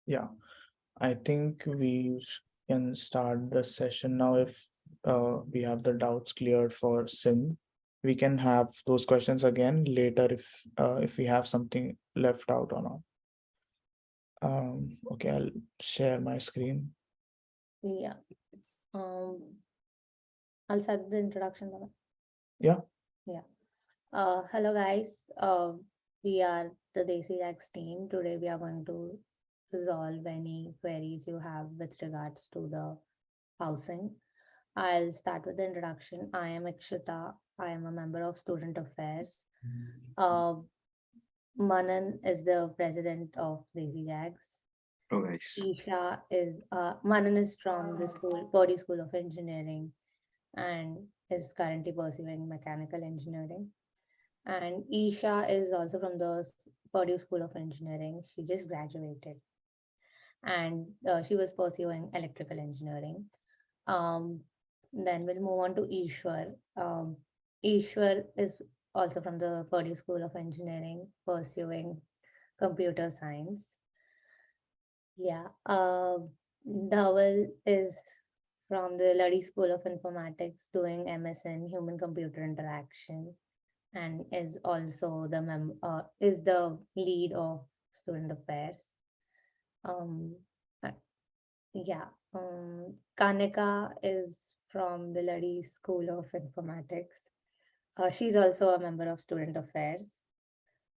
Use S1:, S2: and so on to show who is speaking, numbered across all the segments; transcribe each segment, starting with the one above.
S1: Yeah, I think can start the session now if we have the doubts cleared for SIM. We can have those questions again later if we have something left out or not. Okay, I'll share my screen.
S2: Yeah. Um, I'll start with the introduction. Baba.
S1: Yeah.
S2: Yeah. Hello guys. We are the Desi X team. Today we are going to resolve any queries you have with regards to the housing. I'll start with the introduction. I am Ikshita. I am a member of Student Affairs. Uh, Manan is the president of Desi Jags.
S3: Oh, nice.
S2: Isha is Manan is from the school, Purdue School of Engineering, and is currently pursuing mechanical engineering. And Isha is also from the Purdue School of Engineering. She just graduated, and she was pursuing electrical engineering. Um, then we'll move on to Ishwar. Ishwar is also from the Purdue School of Engineering, pursuing computer science. Yeah. Dhawal is from the Luddy School of Informatics, doing MS in Human Computer Interaction, and is also is the lead of Student Affairs. Um, uh, yeah. Kanika is from the Luddy School of Informatics. She's also a member of Student Affairs.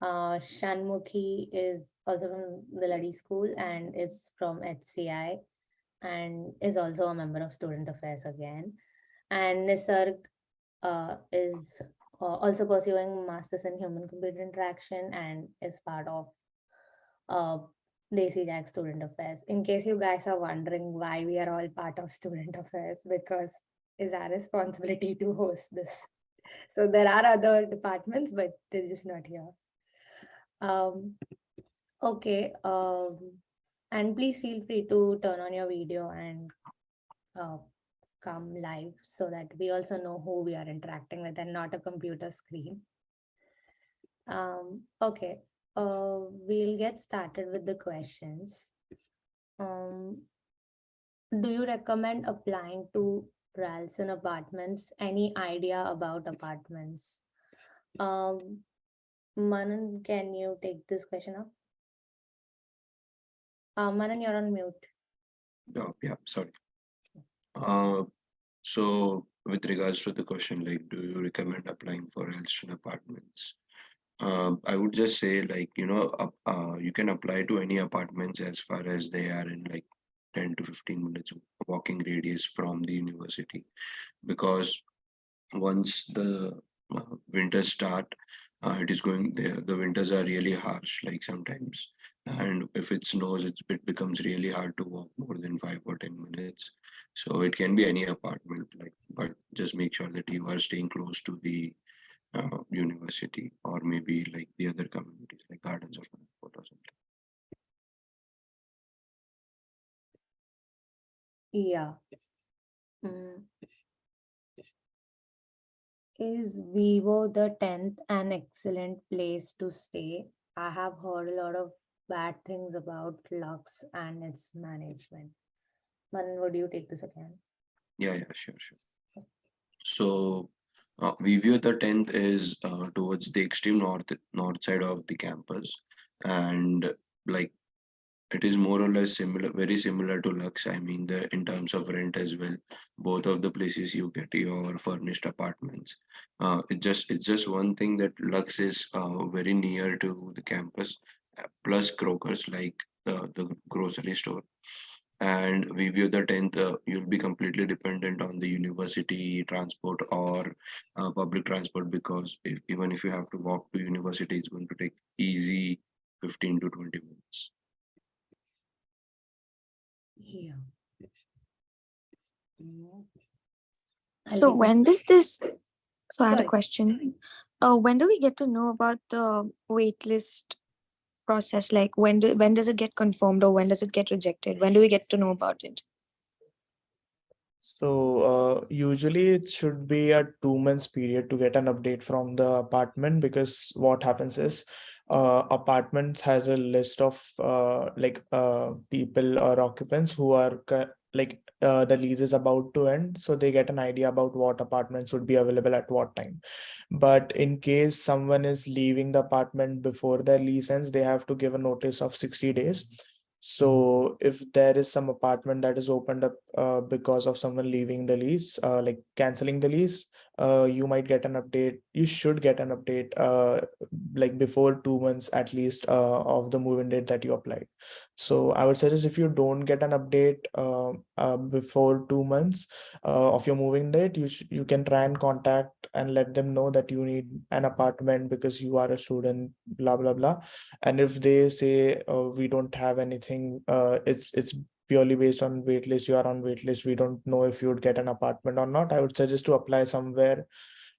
S2: Shanmukhi is also from the Luddy School and is from HCI and is also a member of Student Affairs again. And Nisarg is also pursuing Masters in Human Computer Interaction and is part of uh, Desi Jack Student Affairs. In case you guys are wondering why we are all part of Student Affairs, because it's our responsibility to host this. So there are other departments, but they're just not here. Um, okay. And please feel free to turn on your video and uh, come live so that we also know who we are interacting with and not a computer screen. Okay, we'll get started with the questions. Um, do you recommend applying to Ralston apartments? Any idea about apartments? Um, Manan, can you take this question up? Manan, you're on mute.
S3: Oh, yeah, sorry. Uh, so with regards to the question, like, do you recommend applying for Elston apartments? I would just say, like, you can apply to any apartments as far as they are in like 10 to 15 minutes walking radius from the university, because once the winters start, it is going there. The winters are really harsh, like sometimes, and if it snows, it becomes really hard to walk more than 5 or 10 minutes. So it can be any apartment, like, but just make sure that you are staying close to the university, or maybe like the other communities, like Gardens of Nagpur or something.
S2: Yeah. Mm. Is Vivo the 10th an excellent place to stay? I have heard a lot of bad things about Lux and its management. Man, would you take this again?
S3: Yeah, sure, sure. So Vivio the 10th is towards the extreme north side of the campus, and like it is more or less similar, very similar to Lux. I mean, the in terms of rent as well, both of the places you get your furnished apartments. It's just one thing that Lux is very near to the campus, plus Kroger's, like the grocery store. And Vivio the 10th, you'll be completely dependent on the university transport or public transport, because even if you have to walk to university, it's going to take easy 15 to 20 minutes.
S2: Yeah.
S4: So when does this? So I had a
S2: Sorry.
S4: question. When do we get to know about the waitlist process? Like when does it get confirmed or when does it get rejected? When do we get to know about it?
S1: So usually it should be a 2 months period to get an update from the apartment, because what happens is apartments has a list of people or occupants who are the lease is about to end, so they get an idea about what apartments would be available at what time. But in case someone is leaving the apartment before their lease ends, they have to give a notice of 60 days. So if there is some apartment that is opened up because of someone leaving the lease, like canceling the lease, you might get an update. You should get an update like before 2 months at least of the move-in date that you applied. So I would suggest, if you don't get an update before 2 months of your moving date, you can try and contact and let them know that you need an apartment because you are a student, blah blah blah. And if they say we don't have anything, it's purely based on waitlist, you are on waitlist, we don't know if you would get an apartment or not, I would suggest to apply somewhere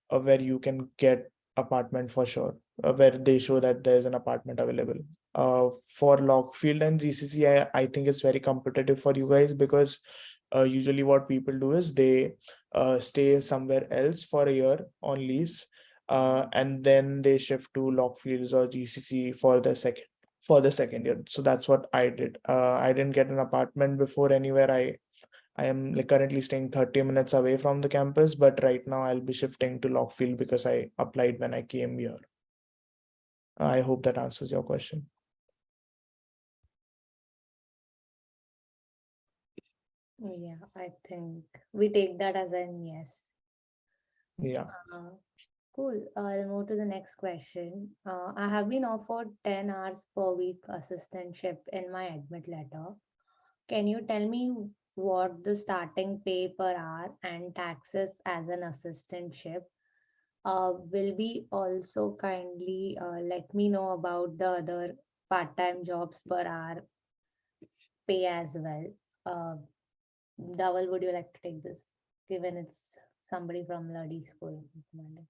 S1: where you can get apartment for sure, where they show that there's an apartment available. For Lockfield and GCC, I think it's very competitive for you guys, because usually what people do is they stay somewhere else for a year on lease, and then they shift to Lockfields or GCC for the second year. So that's what I did. I didn't get an apartment before anywhere. I am like currently staying 30 minutes away from the campus, but right now I'll be shifting to Lockfield because I applied when I came here. I hope that answers your question.
S2: Yeah, I think we take that as an yes.
S1: Yeah.
S2: Cool. I'll move to the next question. I have been offered 10 hours per week assistantship in my admit letter. Can you tell me what the starting pay per hour and taxes as an assistantship will be? Also kindly let me know about the other part-time jobs per hour pay as well. Dawal, would you like to take this, given it's somebody from Lodi School of Commanding?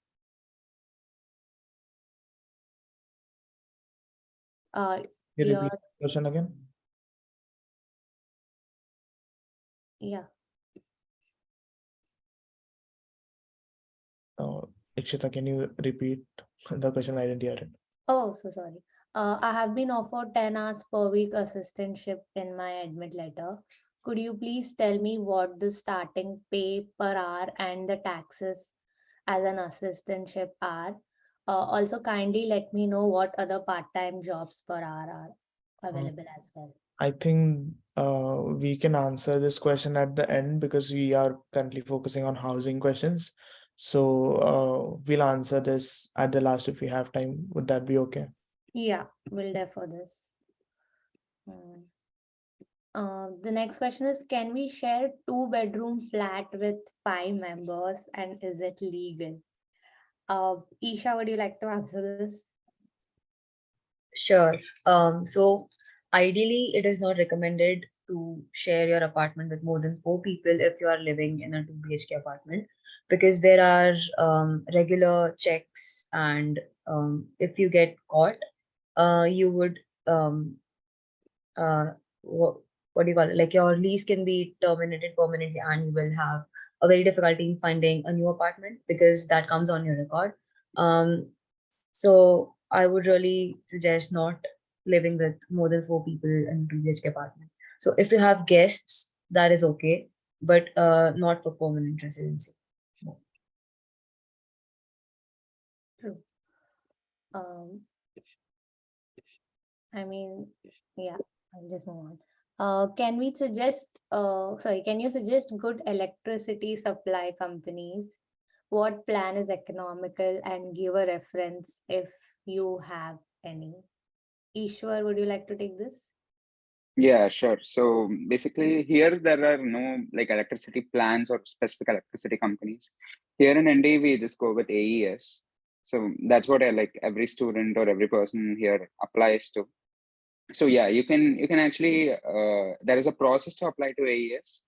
S1: Can you repeat
S2: Your
S1: the question again?
S2: yeah.
S1: Ikshita, can you repeat the question? I didn't hear it.
S2: Oh, so sorry. I have been offered 10 hours per week assistantship in my admit letter. Could you please tell me what the starting pay per hour and the taxes as an assistantship are? Also, kindly let me know what other part-time jobs per hour are available as well.
S1: I think we can answer this question at the end, because we are currently focusing on housing questions. So we'll answer this at the last if we have time. Would that be okay?
S2: Yeah, we'll defer this. The next question is, can we share 2-bedroom flat with 5 members, and is it legal? Isha, would you like to answer this?
S5: Sure. So ideally, it is not recommended to share your apartment with more than 4 people if you are living in a 2 BHK apartment, because there are regular checks, and if you get caught, you would what do you call it? Like, your lease can be terminated permanently, and you will have a very difficulty in finding a new apartment because that comes on your record. So I would really suggest not living with more than 4 people in a 2 BHK apartment. So if you have guests, that is okay, but not for permanent residency. No.
S2: True. I mean, yeah, I'll just move on. Can you suggest good electricity supply companies? What plan is economical, and give a reference if you have any? Ishwar, would you like to take this?
S6: Yeah, sure. So basically, here there are no like electricity plans or specific electricity companies. Here in ND, we just go with AES. So that's what I like every student or every person here applies to. So yeah, you can actually there is a process to apply to AES.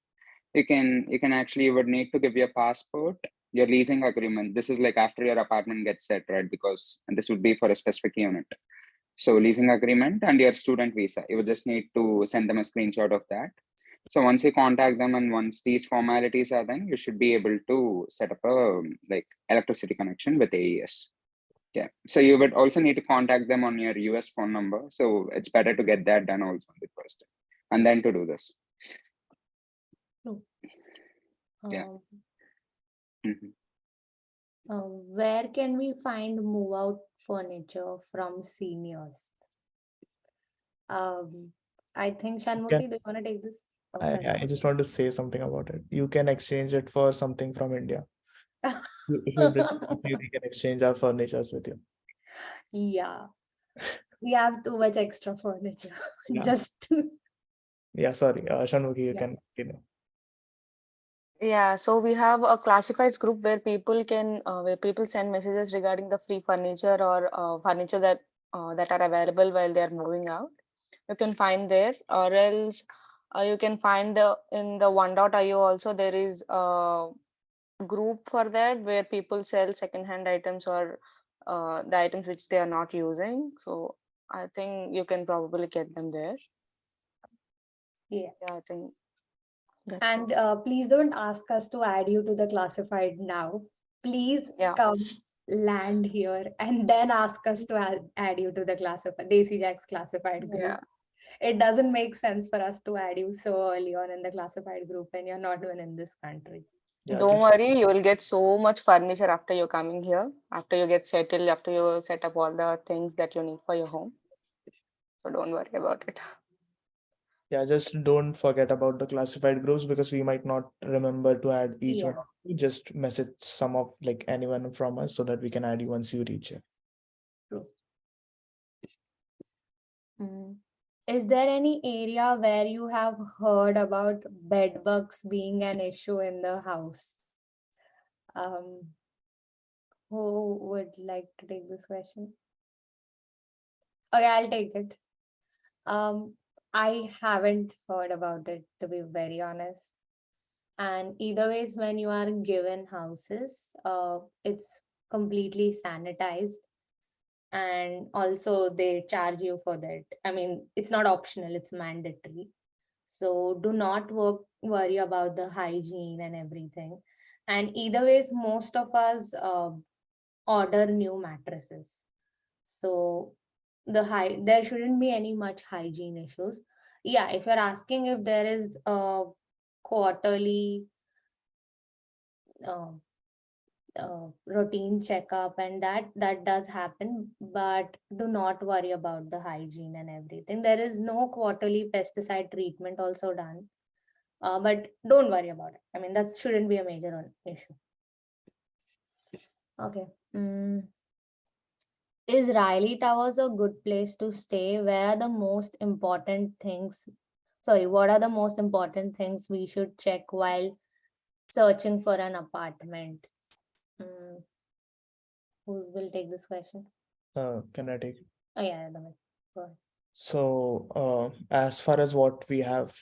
S6: You can actually, you would need to give your passport, your leasing agreement. This is like after your apartment gets set, right? Because and this would be for a specific unit. So leasing agreement and your student visa, you would just need to send them a screenshot of that. So once you contact them and once these formalities are done, you should be able to set up a like electricity connection with AES. Yeah. So you would also need to contact them on your US phone number. So it's better to get that done also on the first time, and then to do this. Yeah.
S2: Um,
S6: Mhm.
S2: Where can we find move out furniture from seniors? I think Shanmukhi, do you want to take this? Oh, sorry.
S1: I just want to say something about it. You can exchange it for something from India. If you bring it with you, we can exchange our furnitures with you.
S2: Yeah, we have too much extra furniture.
S1: Yeah.
S2: Just
S1: Yeah, sorry. Shanmukhi, you
S2: Yeah.
S1: can continue.
S7: Yeah, so we have a classifieds group where people send messages regarding the free furniture or furniture that are available while they are moving out. You can find there, or else you can find in the one.io also there is a group for that where people sell secondhand items or the items which they are not using. So I think you can probably get them there.
S2: Yeah.
S7: Yeah, I think that's
S2: And
S7: all.
S2: please don't ask us to add you to the classified now. Please
S7: Yeah.
S2: come land here and then ask us to add you to the classified Desi Jack's classified group.
S7: Yeah.
S2: It doesn't make sense for us to add you so early on in the classified group when you're not even in this country.
S1: Yeah,
S7: Don't
S1: just
S7: worry, you will get so much furniture after you're coming here, after you get settled, after you set up all the things that you need for your home. So don't worry about it.
S1: yeah, just don't forget about the classified groups because we might not remember to add each one.
S2: Yeah.
S1: of you. Just message some of like anyone from us so that we can add you once you reach it.
S2: Mm. Is there any area where you have heard about bed bugs being an issue in the house? Who would like to take this question? Okay, I'll take it. I haven't heard about it, to be very honest. And either ways, when you are given houses, it's completely sanitized. And also they charge you for that. I mean, it's not optional, it's mandatory. So do not worry about the hygiene and everything. And either ways, most of us order new mattresses. So there shouldn't be any much hygiene issues. Yeah, if you're asking if there is a quarterly uh, routine checkup and that does happen, but do not worry about the hygiene and everything. There is no quarterly pesticide treatment also done, but don't worry about it. I mean, that shouldn't be a major issue. Okay. Is Riley Towers a good place to stay? Where are the most important things? Sorry, what are the most important things we should check while searching for an apartment? Who will take this question?
S1: Can I take it?
S2: Oh yeah, Dhaval. Go ahead.
S1: So, as far as what we have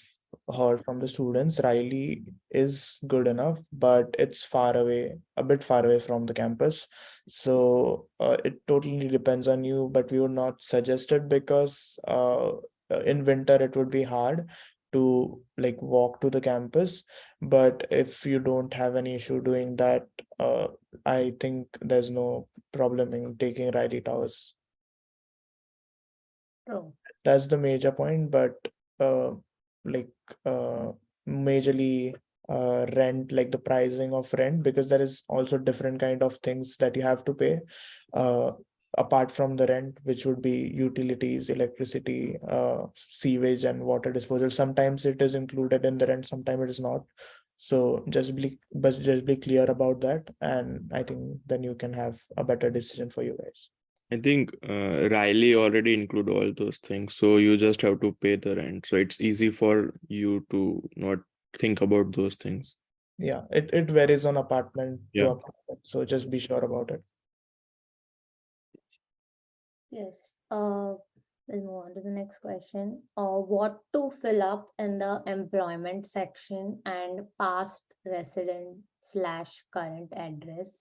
S1: heard from the students, Riley is good enough, but it's far away, a bit far away from the campus. So, it totally depends on you, but we would not suggest it because in winter it would be hard to like walk to the campus. But if you don't have any issue doing that, I think there's no problem in taking Riley Towers.
S2: True.
S1: That's the major point, but like majorly rent, like the pricing of rent, because there is also different kind of things that you have to pay apart from the rent, which would be utilities, electricity, sewage and water disposal. Sometimes it is included in the rent, sometimes it is not. So just be clear about that, and I think then you can have a better decision for you guys.
S8: I think Riley already include all those things, so you just have to pay the rent. So it's easy for you to not think about those things.
S1: Yeah, it varies on apartment to
S8: Yeah.
S1: apartment, so just be sure about it.
S2: Yes. We'll move on to the next question. What to fill up in the employment section and past resident / current address?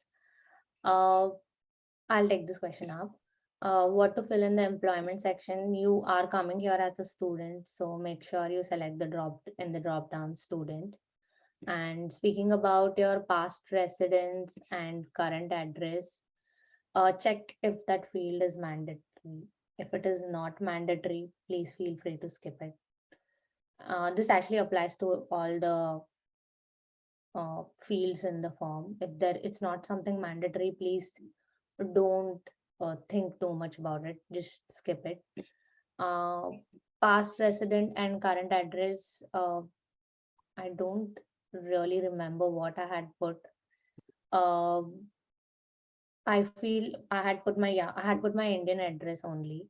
S2: I'll take this question up. what to fill in the employment section. You are coming here as a student, so make sure you select the drop down student. And speaking about your past residence and current address, check if that field is mandatory. If it is not mandatory, please feel free to skip it. This actually applies to all the fields in the form. If it's not something mandatory, please don't think too much about it. Just skip it. Past resident and current address. I don't really remember what I had put. I feel I had put my Indian address only.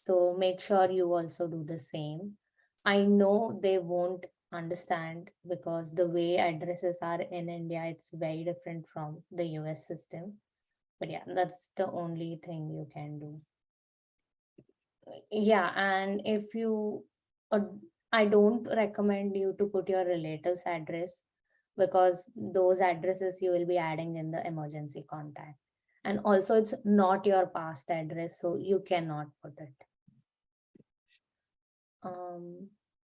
S2: So make sure you also do the same. I know they won't understand because the way addresses are in India, it's very different from the US system. But yeah, that's the only thing you can do. Yeah, and if you, I don't recommend you to put your relative's address because those addresses you will be adding in the emergency contact. And also, it's not your past address, so you cannot put it.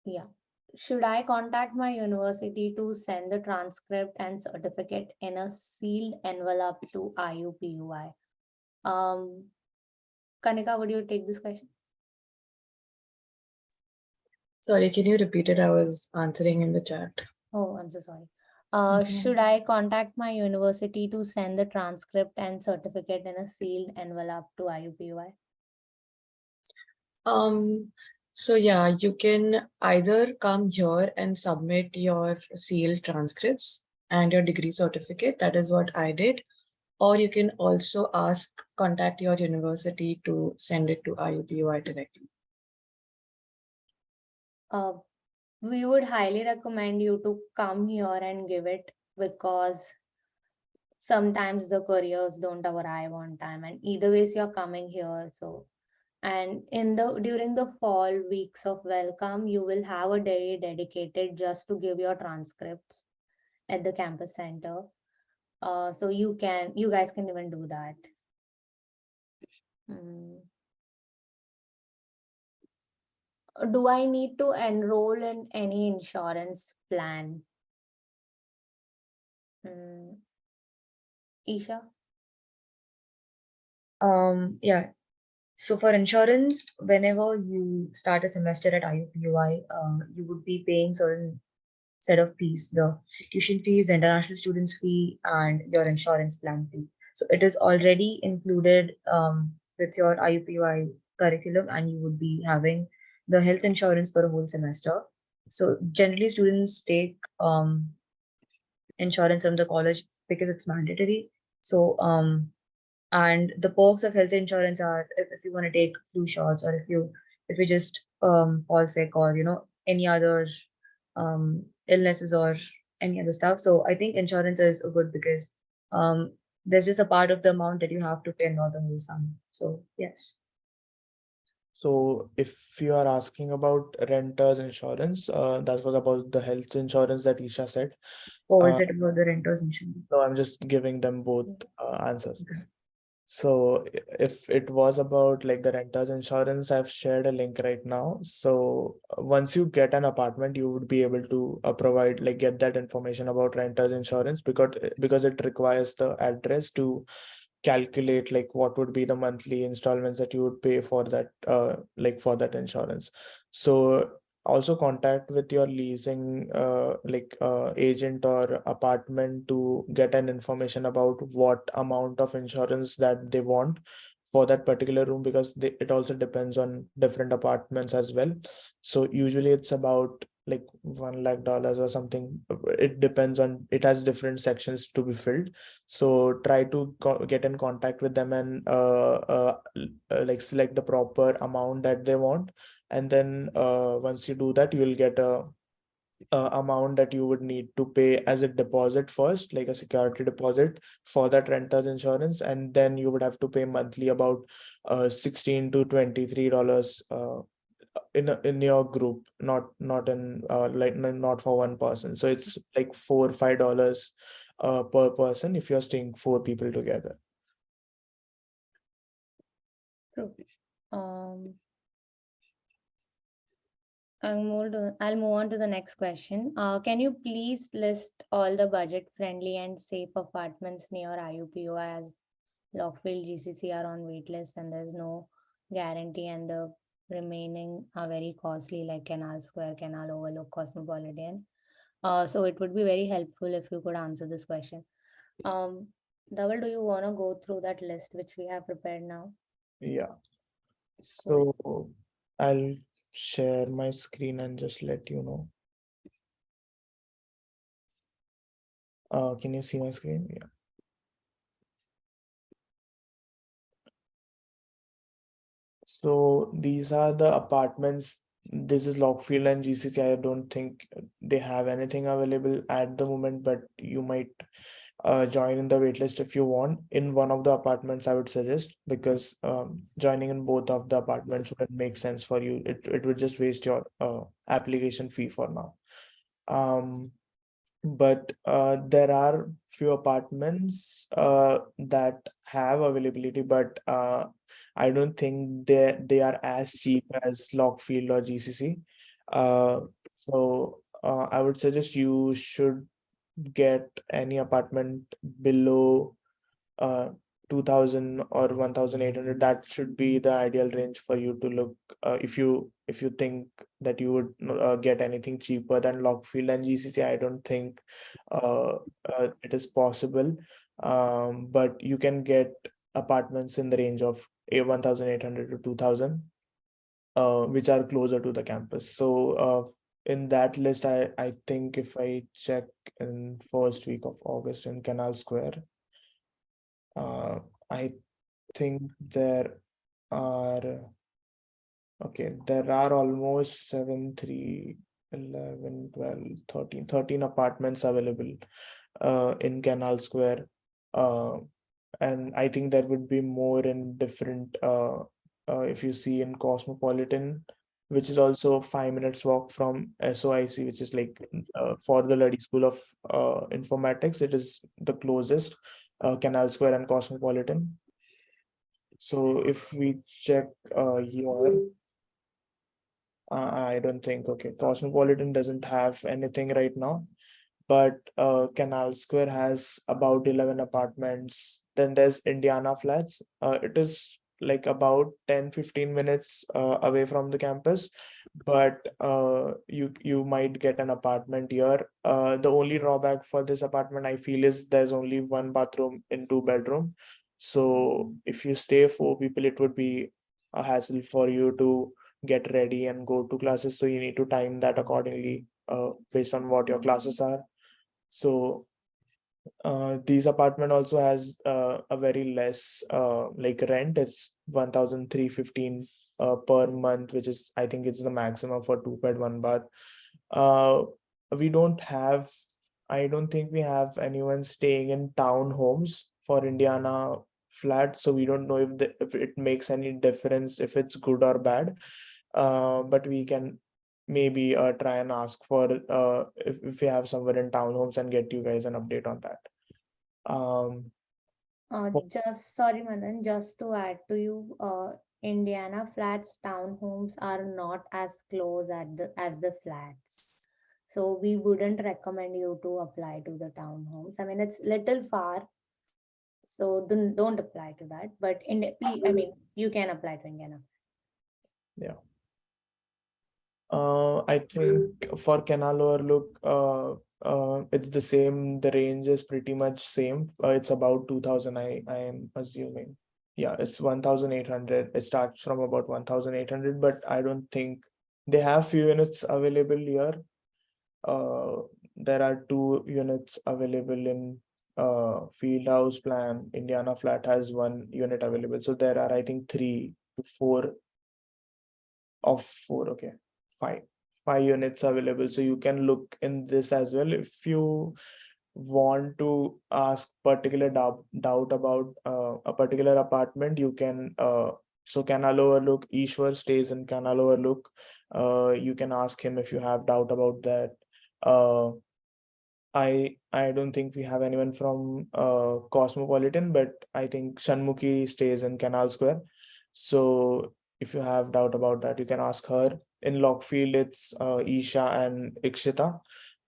S2: Yeah. Should I contact my university to send the transcript and certificate in a sealed envelope to IUPUI? Kanika, would you take this question?
S5: Sorry, can you repeat it? I was answering in the chat.
S2: Oh, I'm so sorry.
S5: Mhm.
S2: Should I contact my university to send the transcript and certificate in a sealed envelope to IUPUI?
S5: So yeah, you can either come here and submit your sealed transcripts and your degree certificate. That is what I did. Or you can also contact your university to send it to IUPUI directly.
S2: We would highly recommend you to come here and give it because sometimes the couriers don't arrive on time, and either ways you're coming here. So, and during the fall weeks of welcome, you will have a day dedicated just to give your transcripts at the campus center. So you guys can even do that. Do I need to enroll in any insurance plan? Isha?
S5: Yeah. So for insurance, whenever you start a semester at IUPUI, you would be paying certain set of fees, the tuition fees, the international students fee, and your insurance plan fee. So it is already included with your IUPUI curriculum, and you would be having the health insurance for a whole semester. So generally students take insurance from the college because it's mandatory. So and the perks of health insurance are if you want to take flu shots, or if you just fall sick, or any other illnesses or any other stuff. So I think insurance is good because there's just a part of the amount that you have to pay, not the whole sum. So yes.
S1: So if you are asking about renter's insurance, that was about the health insurance that Isha said.
S5: Or is it about the renter's insurance?
S1: So I'm just giving them both answers.
S5: Okay.
S1: So if it was about like the renter's insurance, I've shared a link right now. So once you get an apartment, you would be able to get that information about renter's insurance because it requires the address to calculate like what would be the monthly installments that you would pay for that for that insurance. So also contact with your leasing agent or apartment to get an information about what amount of insurance that they want for that particular room, because it also depends on different apartments as well. So usually it's about like $1 lakh or something. It depends on, it has different sections to be filled. So try to get in contact with them and select the proper amount that they want. And then once you do that, you will get a amount that you would need to pay as a deposit first, like a security deposit for that renter's insurance, and then you would have to pay monthly about $16 to $23 in your group, not in not for one person. So it's like $4 or $5 per person if you're staying 4 people together.
S2: True. I'll move on to the next question. Can you please list all the budget-friendly and safe apartments near IUPO, as Lockfield, GCC are on waitlist and there's no guarantee, and the remaining are very costly, like Canal Square, Canal Overlook, Cosmopolitan. So it would be very helpful if you could answer this question. Dhaval, do you want to go through that list which we have prepared now?
S1: Yeah. So I'll share my screen and just let you know. Can you see my screen? Yeah. So these are the apartments. This is Lockfield and GCC. I don't think they have anything available at the moment, but you might join in the waitlist if you want. In one of the apartments, I would suggest, because joining in both of the apartments wouldn't make sense for you. It would just waste your application fee for now. But there are few apartments that have availability, but I don't think they are as cheap as Lockfield or GCC. So I would suggest you should get any apartment below 2,000 or 1,800. That should be the ideal range for you to look if you think that you would get anything cheaper than Lockfield and GCC. I don't think it is possible, but you can get apartments in the range of 1,800 to 2,000, which are closer to the campus. So in that list, I think if I check in first week of August in Canal Square, I think there are almost 7, 3, 11, 12, 13 apartments available in Canal Square, and I think there would be more in different if you see in Cosmopolitan, which is also 5 minutes walk from SOIC, which is like for the Luddy School of Informatics. It is the closest, Canal Square and Cosmopolitan. So if we check here, I don't think, okay, Cosmopolitan doesn't have anything right now, but Canal Square has about 11 apartments. Then there's Indiana Flats. It is like about 10-15 minutes away from the campus, but you might get an apartment here. The only drawback for this apartment, I feel, is there's only one bathroom in 2 bedroom. So if you stay 4 people, it would be a hassle for you to get ready and go to classes. So you need to time that accordingly based on what your classes are. So these apartment also has a very less like rent. It's 1,315 per month, which is, I think it's the maximum for 2 bed 1 bath. We don't have, I don't think we have anyone staying in townhomes for Indiana Flat, so we don't know if it makes any difference, if it's good or bad. But we can maybe try and ask for if we have somewhere in townhomes and get you guys an update on that.
S2: Sorry, Madan, just to add to you, Indiana Flats townhomes are not as close as the flats. So we wouldn't recommend you to apply to the townhomes. I mean, it's little far, so don't apply to that. But please, I mean, you can apply to Indiana.
S1: Yeah. I think for Canal Overlook, it's the same. The range is pretty much same. It's about 2,000. I am assuming. Yeah, it's 1,800. It starts from about 1,800, but I don't think they have few units available here. There are 2 units available in Fieldhouse Plan. Indiana Flat has 1 unit available. So there are, I think, 3 to 4 of 4. Okay, 5 units available. So you can look in this as well. If you want to ask particular doubt about a particular apartment, you can so Canal Overlook, Ishwar stays in Canal Overlook. You can ask him if you have doubt about that. I don't think we have anyone from Cosmopolitan, but I think Shanmukhi stays in Canal Square. So if you have doubt about that, you can ask her. In Lockfield, it's Isha and Ikshita,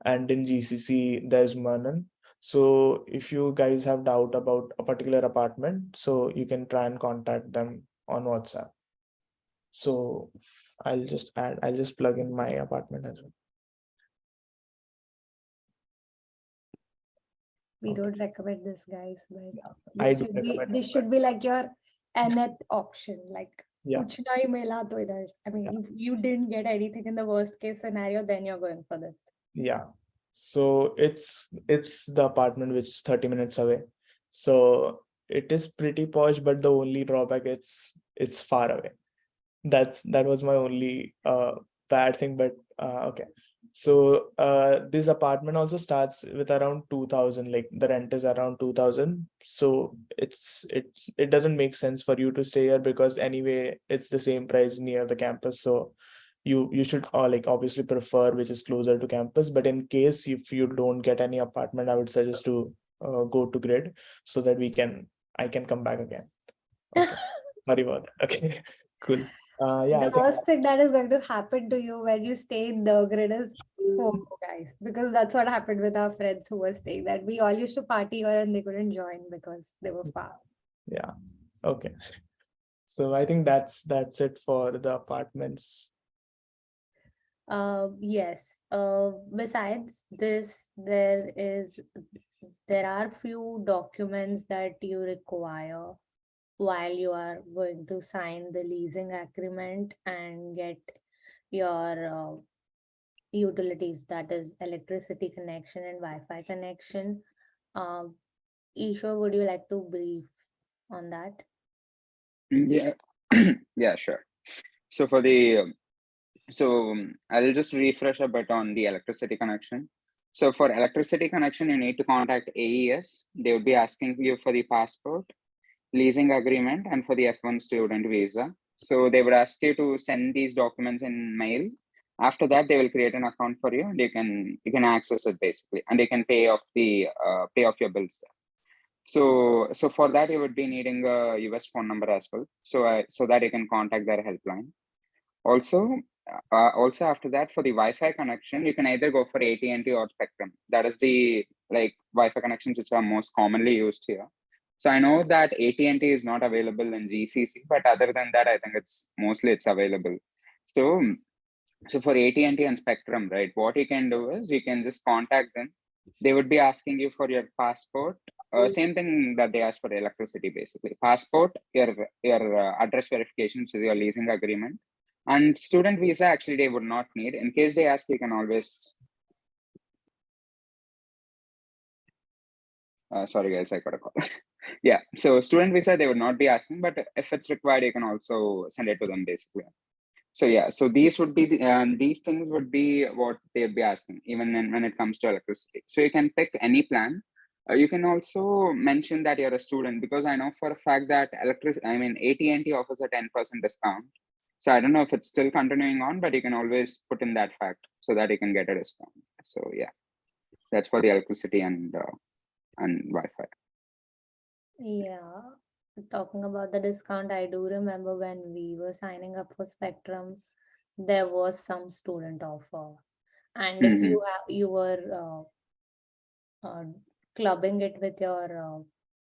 S1: and in GCC, there's Manan. So if you guys have doubt about a particular apartment, so you can try and contact them on WhatsApp. So I'll just plug in my apartment as well.
S2: We
S1: Okay.
S2: don't recommend this, guys, but
S1: I
S2: this
S1: do
S2: should be
S1: recommend
S2: this
S1: it,
S2: should be like your nth option. Like
S1: Yeah.
S2: kuch nahi mila to idhar. I mean,
S1: Yeah.
S2: if you didn't get anything in the worst case scenario, then you're going for this.
S1: Yeah. So it's the apartment which is 30 minutes away. So it is pretty posh, but the only drawback it's far away. That was my only bad thing, but okay. So this apartment also starts with around 2,000, like the rent is around 2,000. So it doesn't make sense for you to stay here because anyway it's the same price near the campus. So you should like obviously prefer which is closer to campus. But in case if you don't get any apartment, I would suggest to go to Grid so that I can come back again. Okay. Sorry about that. Okay, cool. Yeah, I
S2: The
S1: think
S2: worst thing that is going to happen to you when you stay in the grid is FOMO, guys, because that's what happened with our friends who were staying. That we all used to party here and they couldn't join because they were far.
S1: yeah. Okay. So I think that's it for the apartments.
S2: Yes. Besides this, there are few documents that you require while you are going to sign the leasing agreement and get your utilities, that is electricity connection and Wi-Fi connection. Isha, would you like to brief on that?
S6: Yeah, yeah, sure. So for the I'll just refresh a bit on the electricity connection. So for electricity connection, you need to contact AES. They would be asking you for the passport, leasing agreement, and for the F1 student visa. So they would ask you to send these documents in mail. After that, they will create an account for you, and you can access it basically, and you can pay off your bills there. So for that, you would be needing a US phone number as well, so that you can contact their helpline. Also after that, for the Wi-Fi connection, you can either go for AT&T or Spectrum. That is the Wi-Fi connections which are most commonly used here. So I know that AT&T is not available in GCC, but other than that, I think it's available. So for AT&T and Spectrum, right, what you can do is you can just contact them. They would be asking you for your passport. Same thing that they ask for electricity, basically. Passport, your address verification, so your leasing agreement. And student visa, actually, they would not need. In case they ask, you can always... sorry, guys, I got a call. Yeah, so student visa, they would not be asking, but if it's required, you can also send it to them, basically. So yeah, so these would be these things would be what they'd be asking, even when it comes to electricity. So you can pick any plan. You can also mention that you're a student, because I know for a fact that AT&T offers a 10% discount. So I don't know if it's still continuing on, but you can always put in that fact so that you can get a discount. So yeah, that's for the electricity and Wi-Fi.
S2: Yeah, talking about the discount, I do remember when we were signing up for Spectrum, there was some student offer. And if you were clubbing it with your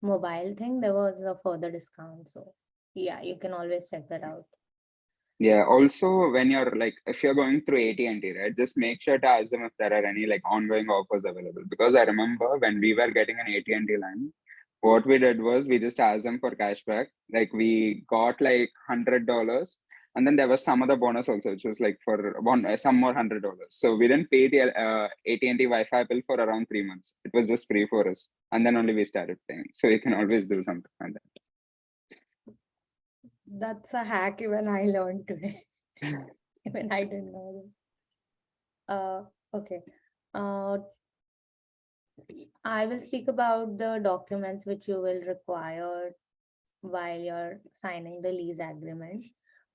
S2: mobile thing, there was a further discount. So yeah, you can always check that out.
S6: Yeah. Also, when you're if you're going through AT&T, right, just make sure to ask them if there are any ongoing offers available. Because I remember when we were getting an AT&T line, what we did was we just asked them for cashback. We got $100, and then there was some other bonus also, which was for some more $100. So we didn't pay the AT&T Wi-Fi bill for around 3 months. It was just free for us, and then only we started paying. So you can always do something like that.
S2: That's a hack even I learned today. Even I didn't know that. Okay. I will speak about the documents which you will require while you're signing the lease agreement.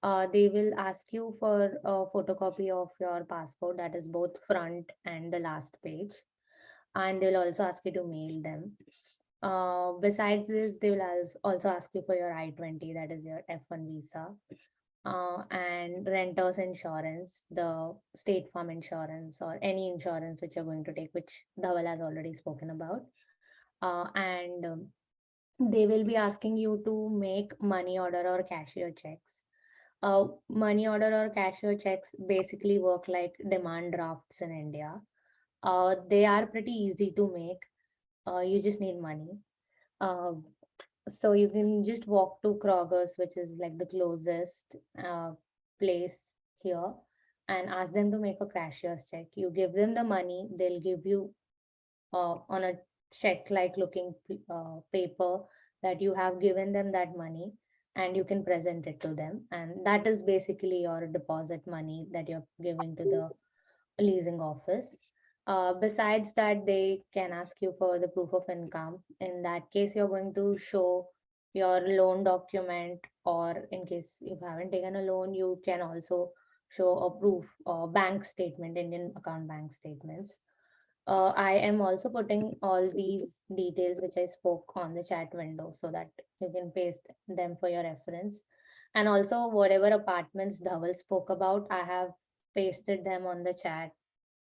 S2: They will ask you for a photocopy of your passport, that is both front and the last page. And they'll also ask you to mail them. Besides this, they will also ask you for your I-20, that is your F1 visa, and renter's insurance, the State Farm insurance, or any insurance which you're going to take, which Dhaval has already spoken about. And they will be asking you to make money order or cashier checks. Money order or cashier checks basically work like demand drafts in India. They are pretty easy to make. You just need money. So you can just walk to Kroger's, which is like the closest place here, and ask them to make a cashier's check. You give them the money, they'll give you on a check-like looking paper that you have given them that money, and you can present it to them. And that is basically your deposit money that you're giving to the leasing office. Besides that, they can ask you for the proof of income. In that case, you're going to show your loan document, or in case you haven't taken a loan, you can also show a proof or bank statement, Indian account bank statements. I am also putting all these details which I spoke on the chat window so that you can paste them for your reference. And also whatever apartments Dhaval spoke about, I have pasted them on the chat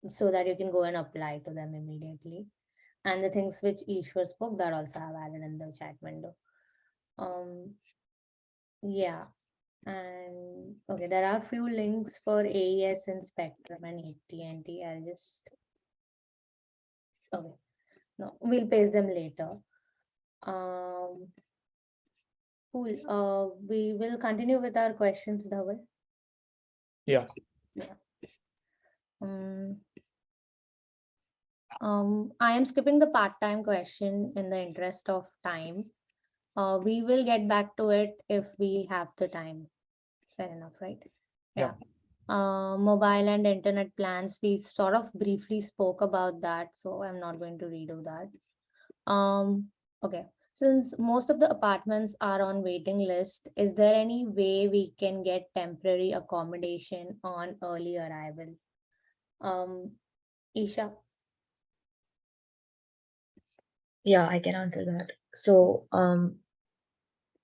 S2: so that you can go and apply to them immediately. And the things which Ishwar spoke, that also I have added in the chat window. Yeah. And okay, there are few links for AES and Spectrum and AT&T. I'll just, okay, no, we'll paste them later. Cool. We will continue with our questions, Dhaval.
S1: Yeah.
S2: I am skipping the part-time question in the interest of time. We will get back to it if we have the time. Fair enough, right?
S1: Yeah.
S2: Mobile and internet plans, we sort of briefly spoke about that, so I'm not going to redo that. Okay. Since most of the apartments are on waiting list, is there any way we can get temporary accommodation on early arrival? Isha.
S5: Yeah, I can answer that. So,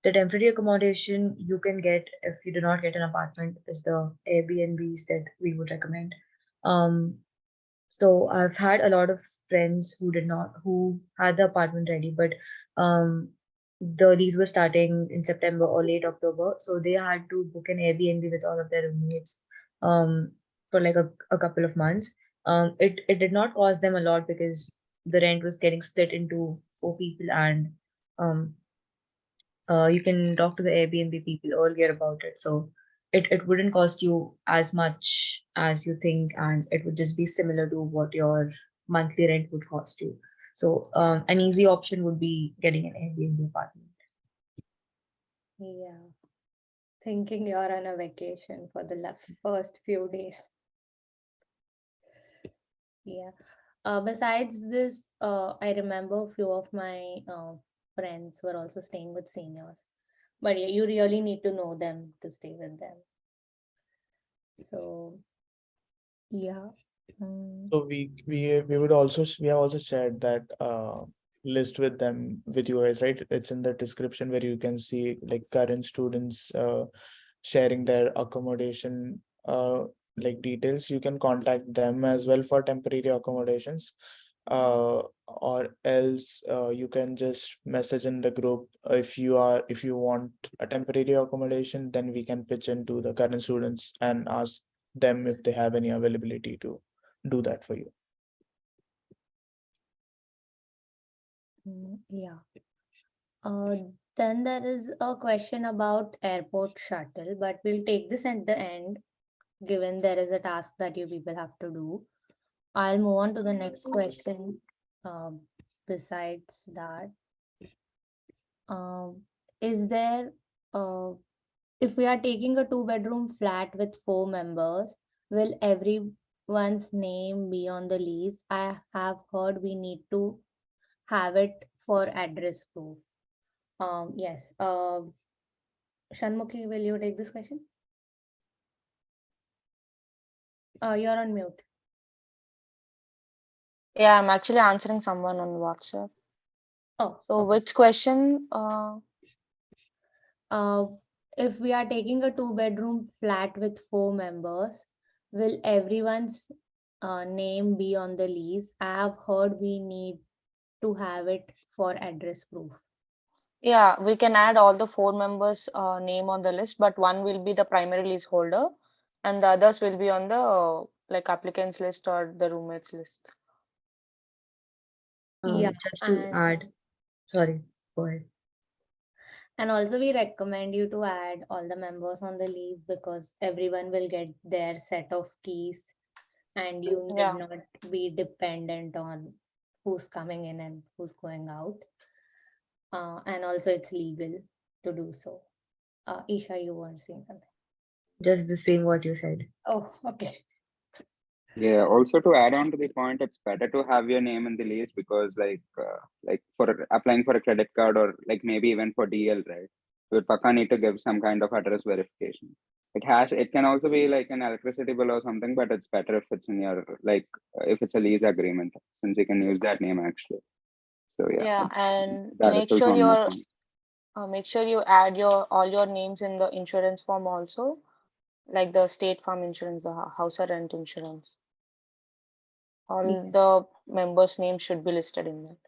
S5: the temporary accommodation you can get if you do not get an apartment is the Airbnbs that we would recommend. So I've had a lot of friends who had the apartment ready, but the lease was starting in September or late October, so they had to book an Airbnb with all of their roommates for like a couple of months. It did not cost them a lot because the rent was getting split into 4 people, and you can talk to the Airbnb people earlier about it. So it wouldn't cost you as much as you think, and it would just be similar to what your monthly rent would cost you. So an easy option would be getting an Airbnb apartment.
S2: Yeah. Thinking you're on a vacation for the first few days. Yeah. Besides this, I remember a few of my friends were also staying with seniors. But yeah, you really need to know them to stay with them. So, yeah.
S1: So we would also we have also shared that list with them with you guys, right? It's in the description where you can see like current students sharing their accommodation like details. You can contact them as well for temporary accommodations, or else you can just message in the group if you want a temporary accommodation. Then we can pitch into the current students and ask them if they have any availability to do that for you.
S2: Yeah. Then there is a question about airport shuttle, but we'll take this at the end, given there is a task that you people have to do. I'll move on to the next question. Besides that, is there, if we are taking a 2-bedroom flat with 4 members, will everyone's name be on the lease? I have heard we need to have it for address proof. Yes. Shanmukhi, will you take this question? You're on mute.
S7: Yeah, I'm actually answering someone on WhatsApp.
S2: Oh,
S7: So
S2: okay.
S7: which question?
S2: If we are taking a 2-bedroom flat with 4 members, will everyone's name be on the lease? I have heard we need to have it for address proof.
S7: Yeah, we can add all the 4 members' name on the list, but one will be the primary lease holder, and the others will be on the like applicants list or the roommates list.
S2: Yeah,
S5: Just to
S2: and
S5: add, sorry, go ahead.
S2: and also we recommend you to add all the members on the lease because everyone will get their set of keys and you need
S7: Yeah.
S2: not be dependent on who's coming in and who's going out. And also it's legal to do so. Isha, you were saying something.
S5: Just the same what you said.
S2: Oh, okay.
S6: Yeah, also to add on to the point, it's better to have your name in the lease because like for applying for a credit card or like maybe even for DL, right? You would paka need to give some kind of address verification. It can also be like an electricity bill or something, but it's better if it's in your if it's a lease agreement since you can use that name actually. So yeah,
S7: Yeah, and
S6: that is also one more point.
S7: make sure you add all your names in the insurance form also, like the State Farm insurance, the house or rent insurance. All the members' names should be listed in that.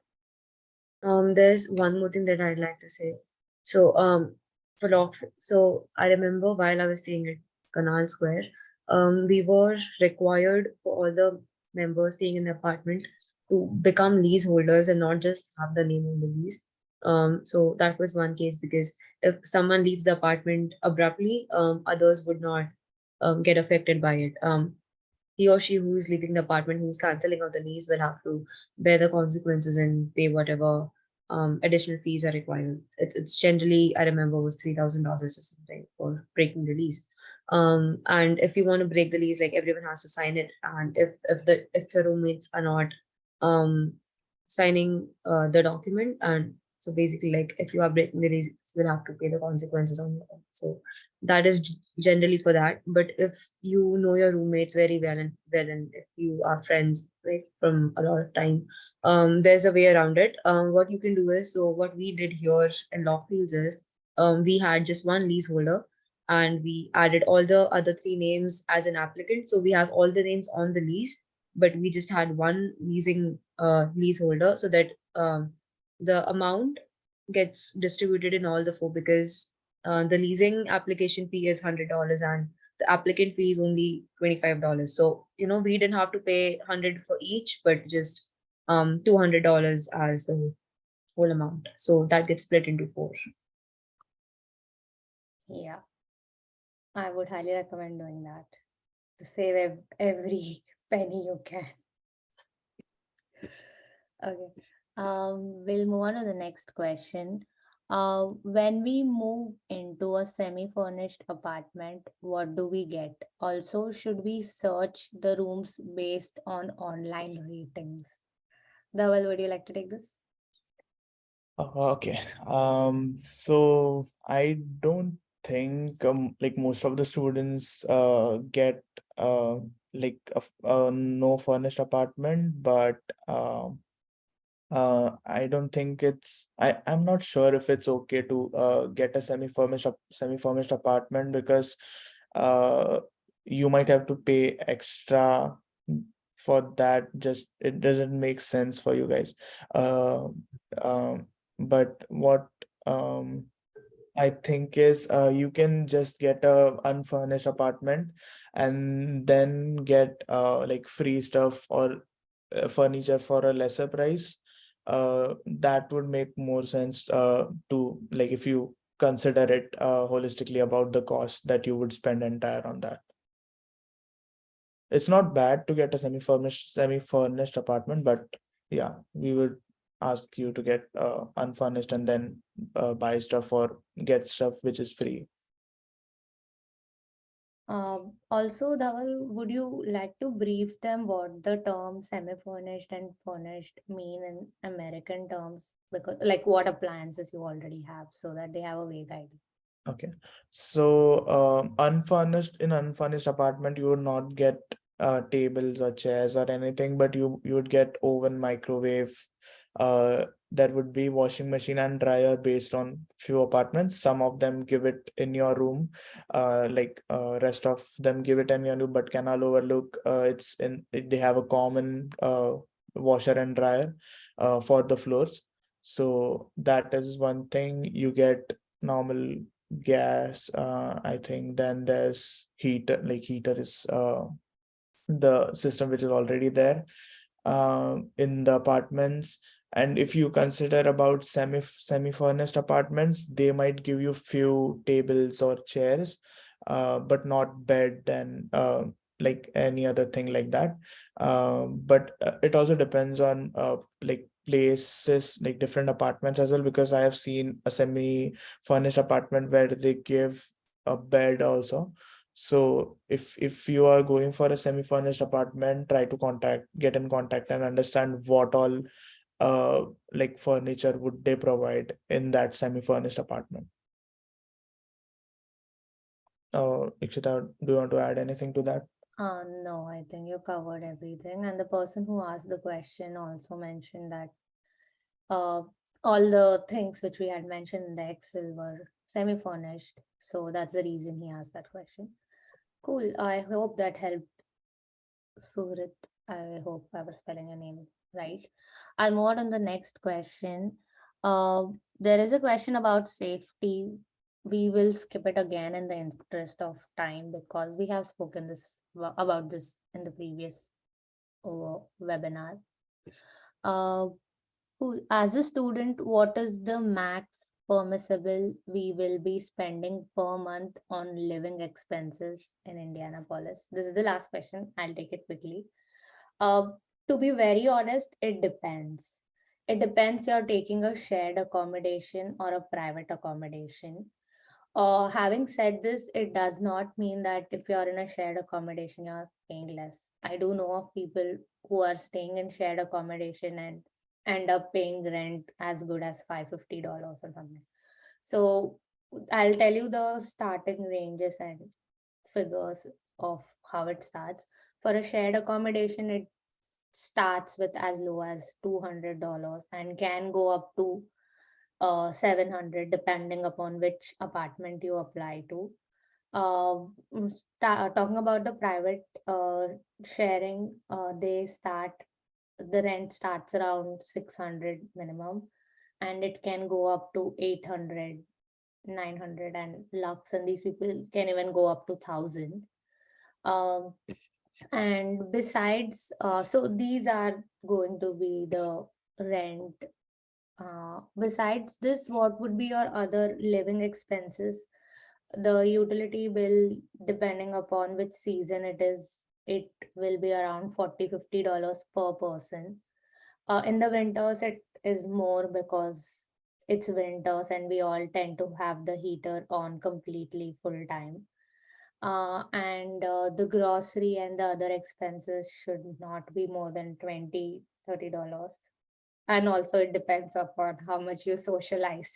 S5: There's one more thing that I'd like to say. So, so I remember while I was staying at Canal Square, we were required for all the members staying in the apartment to become leaseholders and not just have the name on the lease. So that was one case because if someone leaves the apartment abruptly, others would not get affected by it. He or she who is leaving the apartment, who's canceling out the lease, will have to bear the consequences and pay whatever additional fees are required. It's generally, I remember, was $3,000 or something for breaking the lease. And if you want to break the lease, like everyone has to sign it. And if your roommates are not signing the document, and so basically, like if you are breaking the lease, you will have to pay the consequences on your own. So that is generally for that. But if you know your roommates very well and if you are friends right from a lot of time, there's a way around it. What you can do is, so what we did here in Lockfields is, we had just one leaseholder and we added all the other 3 names as an applicant, so we have all the names on the lease, but we just had one leaseholder, so that the amount gets distributed in all the 4, because the leasing application fee is $100 and the applicant fee is only $25. So, we didn't have to pay 100 for each, but just $200 as the whole amount. So that gets split into 4.
S2: Yeah. I would highly recommend doing that to save every penny you can. Okay. We'll move on to the next question. When we move into a semi-furnished apartment, what do we get? Also, should we search the rooms based on online ratings? Dhaval, would you like to take this?
S1: Okay. So I don't think like most of the students get like a no furnished apartment, but I don't think I'm not sure if it's okay to get a semi-furnished apartment because you might have to pay extra for that. Just it doesn't make sense for you guys. But what I think is you can just get a unfurnished apartment and then get like free stuff or furniture for a lesser price. That would make more sense to like if you consider it holistically about the cost that you would spend entire on that. It's not bad to get a semi-furnished apartment, but yeah, we would ask you to get unfurnished and then buy stuff or get stuff which is free.
S2: Also, Dhaval, would you like to brief them what the term semi-furnished and furnished mean in American terms? Because like what appliances you already have so that they have a vague idea.
S1: Okay, so unfurnished apartment, you would not get tables or chairs or anything, but you would get oven, microwave, there would be washing machine and dryer based on few apartments. Some of them give it in your room, rest of them give it in your room, but Canal Overlook, they have a common washer and dryer for the floors. So that is one thing. You get normal gas, I think. Then there's heater, like heater is the system which is already there in the apartments. And if you consider about semi-furnished apartments, they might give you few tables or chairs, but not bed and like any other thing like that. But it also depends on like places, like different apartments as well, because I have seen a semi-furnished apartment where they give a bed also. So if you are going for a semi-furnished apartment, try to get in contact and understand what all like furniture would they provide in that semi-furnished apartment. Ikshita, do you want to add anything to that?
S2: No, I think you covered everything. And the person who asked the question also mentioned that all the things which we had mentioned in the Excel were semi-furnished. So that's the reason he asked that question. Cool. I hope that helped, Surit. I hope I was spelling your name right. I'll move on to the next question. There is a question about safety. We will skip it again in the interest of time because we have spoken about this in the previous webinar. As a student, what is the max permissible we will be spending per month on living expenses in Indianapolis? This is the last question. I'll take it quickly. To be very honest, it depends. It depends you're taking a shared accommodation or a private accommodation. Having said this, it does not mean that if you're in a shared accommodation, you're paying less. I do know of people who are staying in shared accommodation and end up paying rent as good as $550 or something. So I'll tell you the starting ranges and figures of how it starts. For a shared accommodation, it starts with as low as $200 and can go up to 700 depending upon which apartment you apply to. Talking about the private sharing, the rent starts around 600 minimum, and it can go up to 800, 900, and lux, and these people can even go up to 1,000. And besides, so these are going to be the rent. Besides this, what would be your other living expenses? The utility bill, depending upon which season it is, it will be around $40-50 per person. In the winters, it is more because it's winters and we all tend to have the heater on completely full time. And the grocery and the other expenses should not be more than $20-30. And also it depends upon how much you socialize.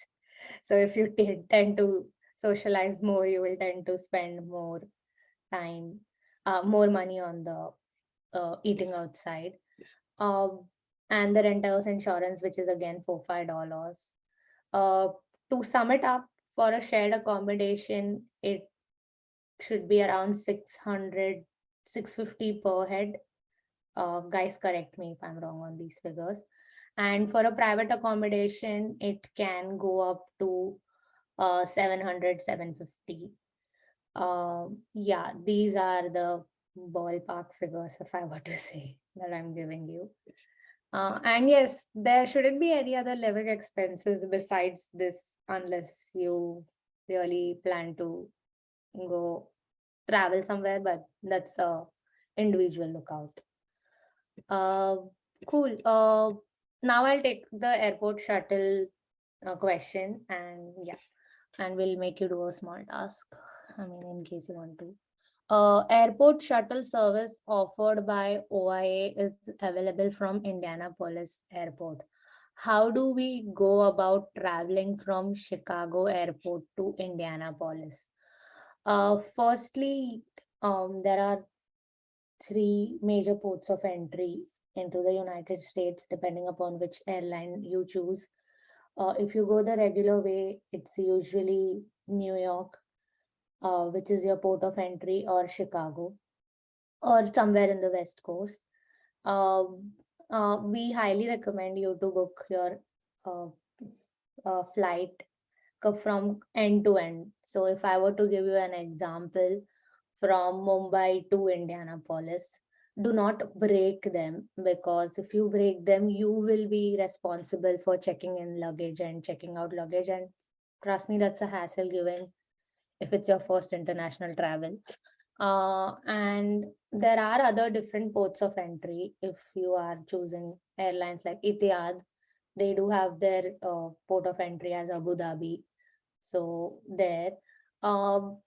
S2: So if you tend to socialize more, you will tend to spend more time, more money on the eating outside. And the renter's insurance, which is again $4-5. To sum it up, for a shared accommodation, it should be around 600-650 per head. Guys, correct me if I'm wrong on these figures. And for a private accommodation, it can go up to 700-750. Yeah, these are the ballpark figures, if I were to say, that I'm giving you. And yes, there shouldn't be any other living expenses besides this, unless you really plan to go travel somewhere, but that's a individual lookout. Cool. Now I'll take the airport shuttle question, and yeah, and we'll make you do a small task. I mean, in case you want to. Airport shuttle service offered by OIA is available from Indianapolis Airport. How do we go about traveling from Chicago Airport to Indianapolis? Firstly, there are 3 major ports of entry into the United States, depending upon which airline you choose. If you go the regular way, it's usually New York, which is your port of entry, or Chicago, or somewhere in the West Coast. We highly recommend you to book your uh, flight from end to end. So if I were to give you an example, from Mumbai to Indianapolis, do not break them, because if you break them, you will be responsible for checking in luggage and checking out luggage. And trust me, that's a hassle given if it's your first international travel. And there are other different ports of entry. If you are choosing airlines like Etihad, they do have their port of entry as Abu Dhabi. So there, um,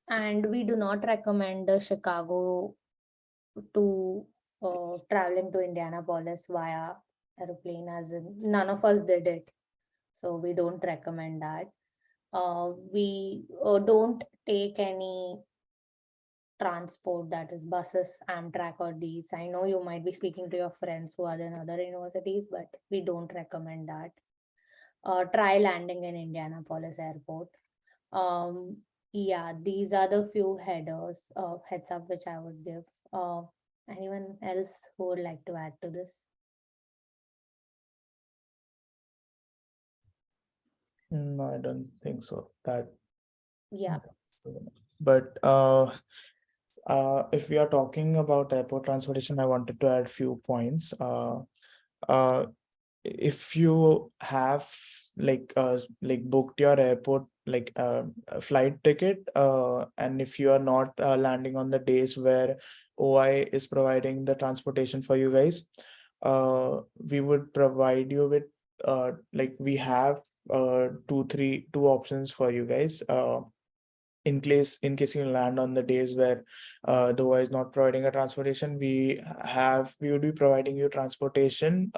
S2: and we do not recommend the Chicago to traveling to Indianapolis via aeroplane, as in none of us did it. So we don't recommend that. We don't take any transport, that is buses, Amtrak, or these. I know you might be speaking to your friends who are in other universities, but we don't recommend that. Try landing in Indianapolis airport. Yeah, these are the few heads up which I would give. Anyone else who would like to add to this?
S1: No, I don't think so.
S2: Yeah.
S1: But if we are talking about airport transportation, I wanted to add few points. If you have like booked your airport a flight ticket, and if you are not landing on the days where OI is providing the transportation for you guys, we would provide you with we have two options for you guys. In case you land on the days where the OI is not providing a transportation, we would be providing you transportation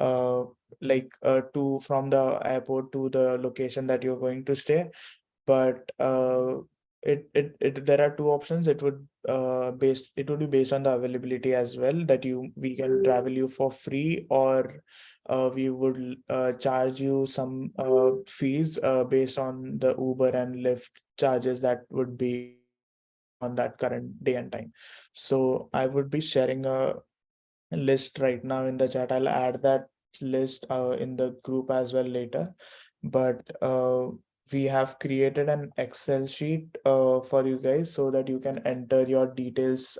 S1: to from the airport to the location that you're going to stay. But there are two options. It would be based on the availability as well, that we can travel you for free, or we would charge you some fees based on the Uber and Lyft charges that would be on that current day and time. So I would be sharing a list right now in the chat. I'll add that list in the group as well later. But we have created an Excel sheet for you guys, so that you can enter your details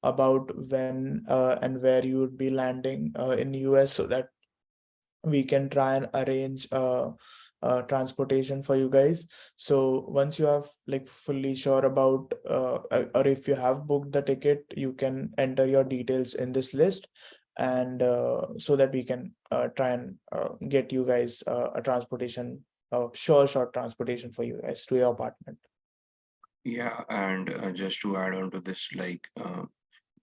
S1: about when and where you would be landing in US, so that we can try and arrange transportation for you guys. So once you have fully sure about or if you have booked the ticket, you can enter your details in this list, and so that we can try and get you guys a transportation, short transportation for you guys to your apartment.
S3: Yeah, and just to add on to this,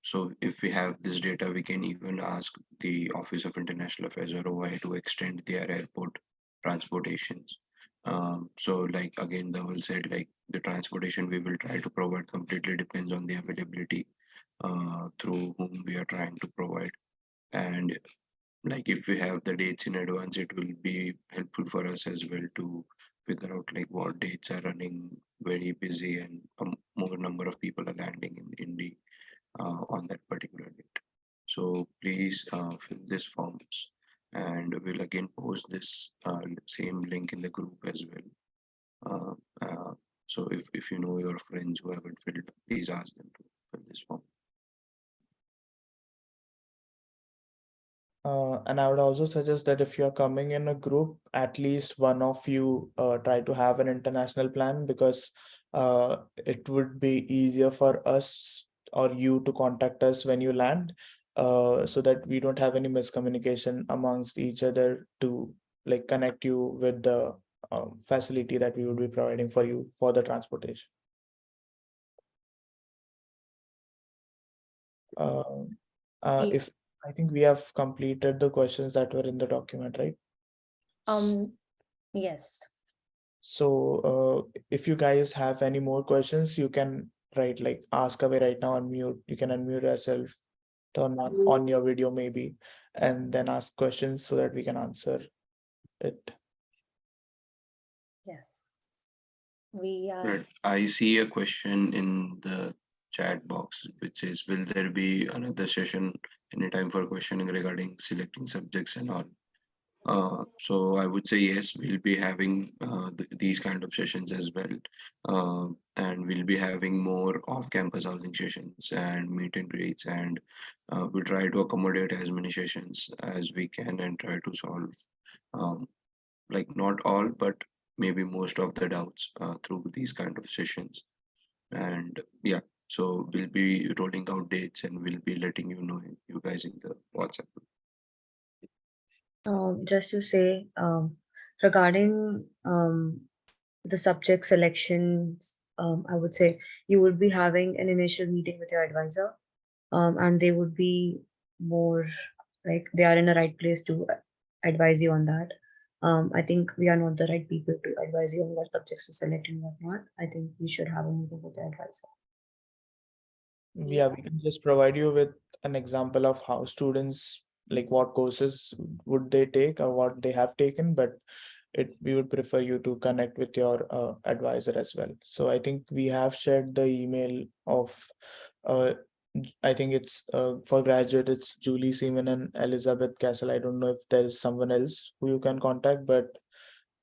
S3: so if we have this data, we can even ask the Office of International Affairs or OI to extend their airport transportations. So again, Dhaval said, the transportation we will try to provide completely depends on the availability through whom we are trying to provide. And if we have the dates in advance, it will be helpful for us as well to figure out what dates are running very busy and more number of people are landing in Indy on that particular date. So please fill these forms, and we'll again post this same link in the group as well. So if you know your friends who haven't filled, please ask them to fill this form.
S1: And I would also suggest that if you're coming in a group, at least one of you try to have an international plan, because it would be easier for us or you to contact us when you land, so that we don't have any miscommunication amongst each other to connect you with the facility that we would be providing for you for the transportation. If I think we have completed the questions that were in the document, right?
S2: Yes.
S1: So if you guys have any more questions, you can write ask away right now, unmute. You can unmute yourself, turn on your video maybe, and then ask questions so that we can answer it.
S2: Yes. We are,
S3: Right. I see a question in the chat box which says, will there be another session anytime for questioning regarding selecting subjects and all? So I would say yes, we'll be having these kind of sessions as well. And we'll be having more off-campus housing sessions and meet and greets, and we'll try to accommodate as many sessions as we can and try to solve like not all, but maybe most of the doubts through these kind of sessions. And yeah, so we'll be rolling out dates and we'll be letting you guys in the WhatsApp group.
S5: Just to say, regarding the subject selections, I would say you would be having an initial meeting with your advisor, and they would be more like they are in the right place to advise you on that. I think we are not the right people to advise you on what subjects to select and what not. I think you should have a meeting with the advisor.
S1: Yeah, we can just provide you with an example of how students, like what courses would they take or what they have taken, but we would prefer you to connect with your advisor as well. So I think we have shared the email of I think it's for graduate, it's Julie Seaman and Elizabeth Castle. I don't know if there is someone else who you can contact, but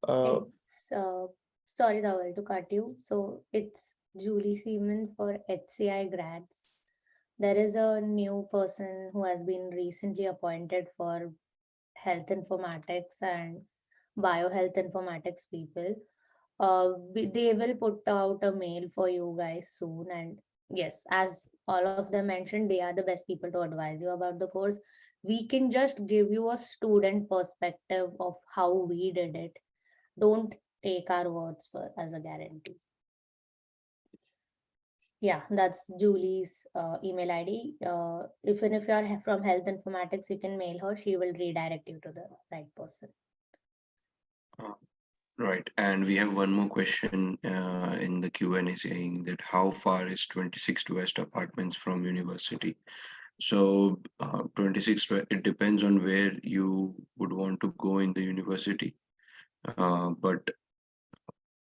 S2: it's, sorry, Dhaval, to cut you. So it's Julie Seaman for HCI grads. There is a new person who has been recently appointed for health informatics and biohealth informatics people. They will put out a mail for you guys soon. And yes, as all of them mentioned, they are the best people to advise you about the course. We can just give you a student perspective of how we did it. Don't take our words for as a guarantee. Yeah, that's Julie's email ID. Even if you are from health informatics, you can mail her. She will redirect you to the right person.
S3: Right, and we have one more question in the Q&A saying that how far is 26 West Apartments from university? So 26, it depends on where you would want to go in the university, but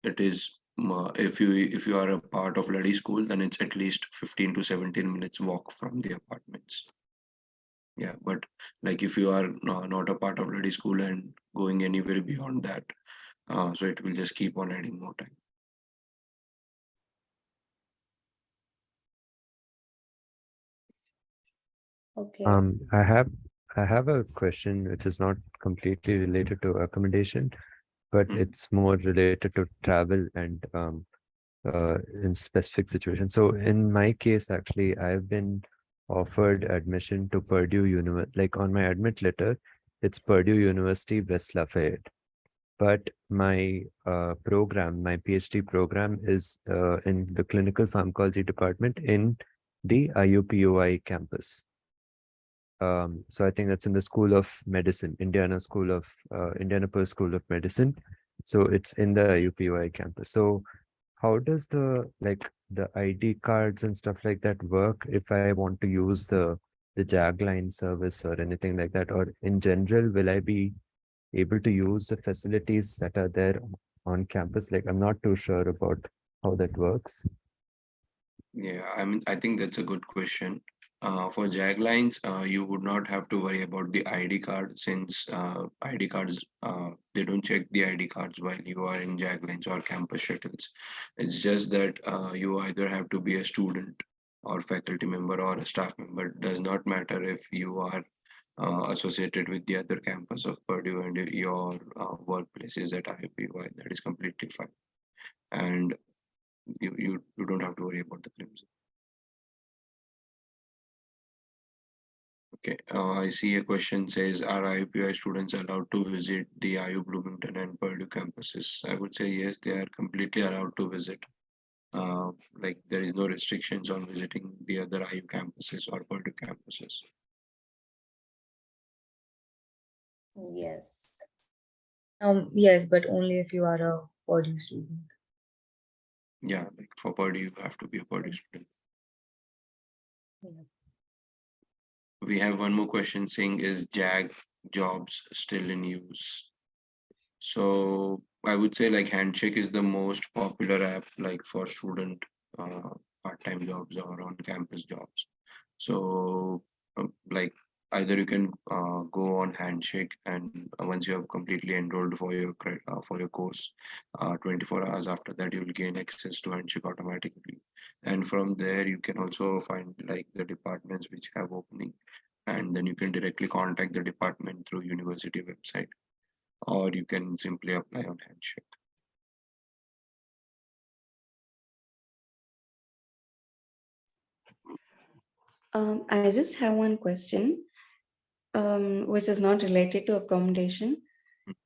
S3: it is if you are a part of Luddy School, then it's at least 15 to 17 minutes walk from the apartments. Yeah, but like if you are not a part of Luddy School and going anywhere beyond that, so it will just keep on adding more time.
S2: Okay.
S9: I have a question which is not completely related to accommodation, but it's more related to travel and in specific situations. So in my case, actually, I've been offered admission to Purdue University. Like on my admit letter, it's Purdue University, West Lafayette. But my program, my PhD program, is in the clinical pharmacology department in the IUPUI campus. So I think that's in the School of Medicine, Indianapolis School of Medicine. So it's in the IUPUI campus. So how does the ID cards and stuff like that work if I want to use the JAG-line service or anything like that? Or in general, will I be able to use the facilities that are there on campus? Like, I'm not too sure about how that works.
S3: Yeah, I think that's a good question. For JAG lines, you would not have to worry about the ID card, since ID cards, they don't check the ID cards while you are in JAG lines or campus shuttles. It's just that you either have to be a student or faculty member or a staff member. It does not matter if you are associated with the other campus of Purdue and your workplace is at IUPUI. That is completely fine. And you don't have to worry about the crimson. Okay, I see a question says, are IUPUI students allowed to visit the IU Bloomington and Purdue campuses? I would say yes, they are completely allowed to visit. Like there is no restrictions on visiting the other IU campuses or Purdue campuses.
S2: Yes.
S5: Yes, but only if you are a Purdue student.
S3: Yeah, like for Purdue, you have to be a Purdue student.
S2: Yeah.
S3: we have one more question saying, is JAG jobs still in use? So I would say like Handshake is the most popular app like for student part-time jobs or on-campus jobs. So like either you can go on Handshake, and once you have completely enrolled for your course, 24 hours after that you will gain access to Handshake automatically. And from there you can also find like the departments which have opening, and then you can directly contact the department through university website, or you can simply apply on Handshake.
S10: I just have one question, which is not related to accommodation.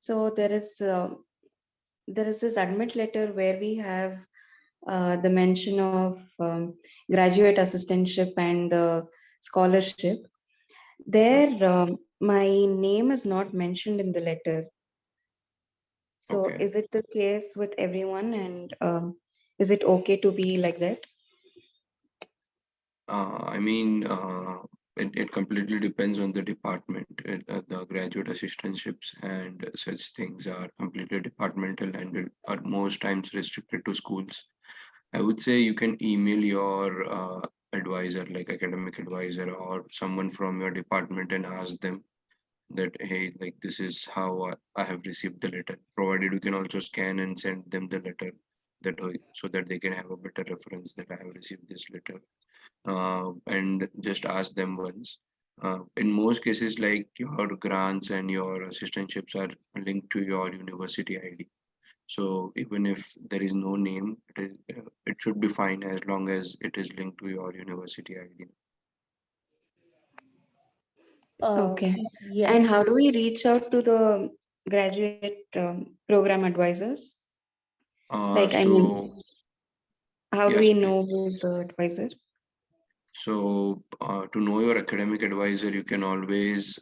S10: So there is this admit letter where we have the mention of graduate assistantship and the scholarship. There, my name is not mentioned in the letter. So
S3: Okay.
S10: is it the case with everyone, and is it okay to be like that?
S3: I mean, it completely depends on the department. The graduate assistantships and such things are completely departmental and are most times restricted to schools. I would say you can email your advisor, like academic advisor or someone from your department, and ask them that, hey, like this is how I have received the letter. Provided you can also scan and send them the letter, that so that they can have a better reference that I have received this letter. And just ask them once. In most cases, like your grants and your assistantships are linked to your university ID. So even if there is no name, it should be fine as long as it is linked to your university ID.
S10: Okay. And
S2: Yes.
S10: how do we reach out to the graduate program advisors? Like, I mean,
S3: So
S10: how do
S3: yes,
S10: we
S3: please.
S10: know who's the advisor?
S3: So to know your academic advisor, you can always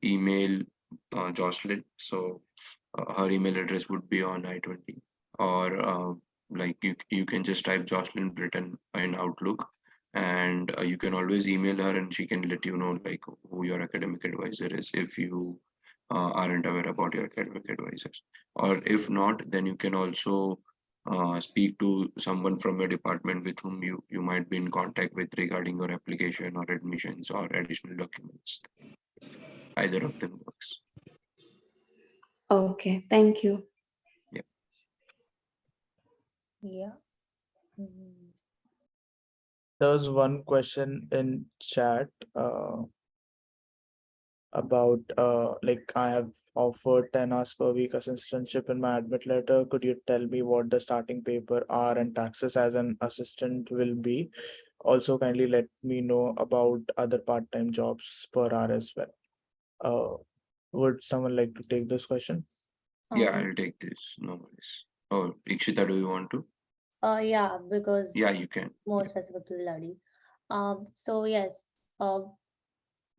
S3: email Jocelyn. So her email address would be on I-20, or like you can just type Jocelyn Britton in Outlook, and you can always email her, and she can let you know like who your academic advisor is if you aren't aware about your academic advisors. Or if not, then you can also speak to someone from your department with whom you might be in contact with regarding your application or admissions or additional documents. Either of them works.
S10: Okay, thank you.
S2: Yeah. Mm.
S1: There was one question in chat about like I have offered 10 hours per week assistantship in my admit letter. Could you tell me what the starting paper are and taxes as an assistant will be? Also, kindly let me know about other part-time jobs per hour as well. Would someone like to take this question?
S3: Yeah,
S2: Um,
S3: I'll take this. No worries. Oh, Ikshita, do you want to?
S2: yeah, because
S3: Yeah, you can.
S2: more specific to the study. So yes,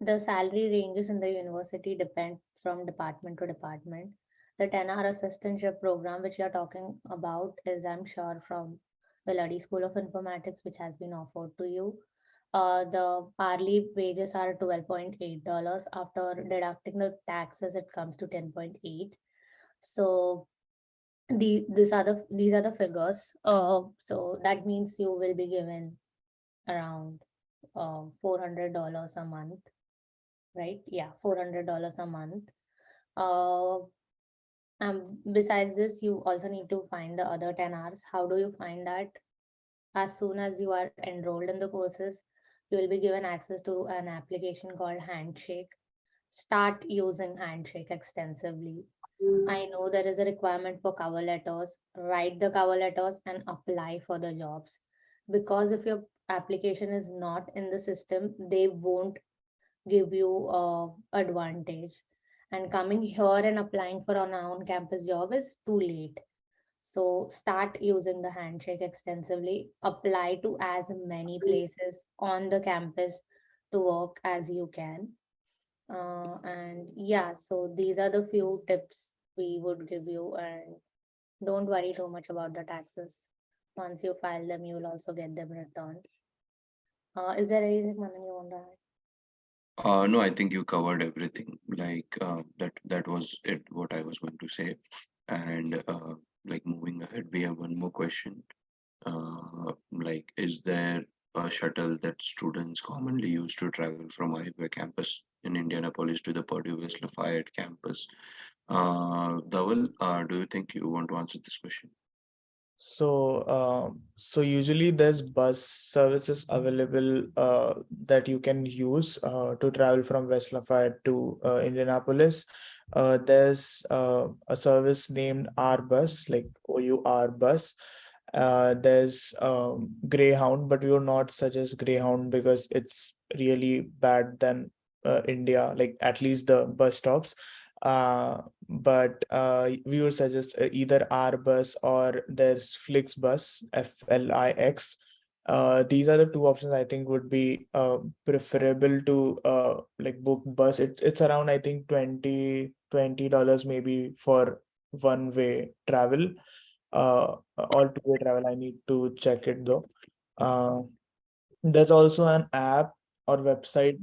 S2: the salary ranges in the university depend from department to department. The 10-hour assistantship program, which you are talking about, is I'm sure from the Luddy School of Informatics, which has been offered to you. The hourly wages are $12.8. After deducting the taxes, it comes to 10.8. So these are the figures. So that means you will be given around $400 a month, right? Yeah, $400 a month. Besides this, you also need to find the other 10 hours. How do you find that? As soon as you are enrolled in the courses, you will be given access to an application called Handshake. Start using Handshake extensively. I know there is a requirement for cover letters. Write the cover letters and apply for the jobs. Because if your application is not in the system, they won't give you advantage. And coming here and applying for an on-campus job is too late. So start using the Handshake extensively. Apply to as many places on the campus to work as you can. And yeah, so these are the few tips we would give you, and don't worry too much about the taxes. Once you file them, you will also get them returned. Is there anything, Manan, you want to add?
S3: No, I think you covered everything. Like that was it. What I was going to say, and like moving ahead, we have one more question. Like, is there a shuttle that students commonly use to travel from IUPAI campus in Indianapolis to the Purdue West Lafayette campus? Dhaval, do you think you want to answer this question?
S1: So usually there's bus services available that you can use to travel from West Lafayette to Indianapolis. There's a service named R Bus, like OUR Bus. There's Greyhound, but we would not suggest Greyhound because it's really bad than India, like at least the bus stops. But we would suggest either R Bus or there's Flixbus, FLIX. These are the two options I think would be preferable to like book bus. It's around I think $20 maybe for one way travel. Or two-way travel. I need to check it though. There's also an app or website.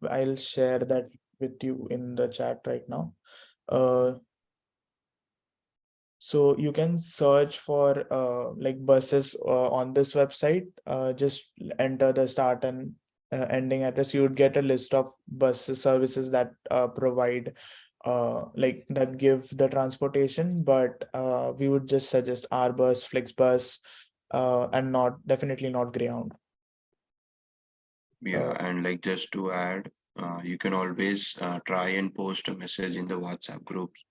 S1: I'll share that with you in the chat right now. So you can search for like buses on this website. Just enter the start and ending address. You would get a list of bus services that provide like that give the transportation, but we would just suggest R Bus, Flixbus, and definitely not Greyhound.
S3: Yeah, and like just to add, you can always try and post a message in the WhatsApp groups,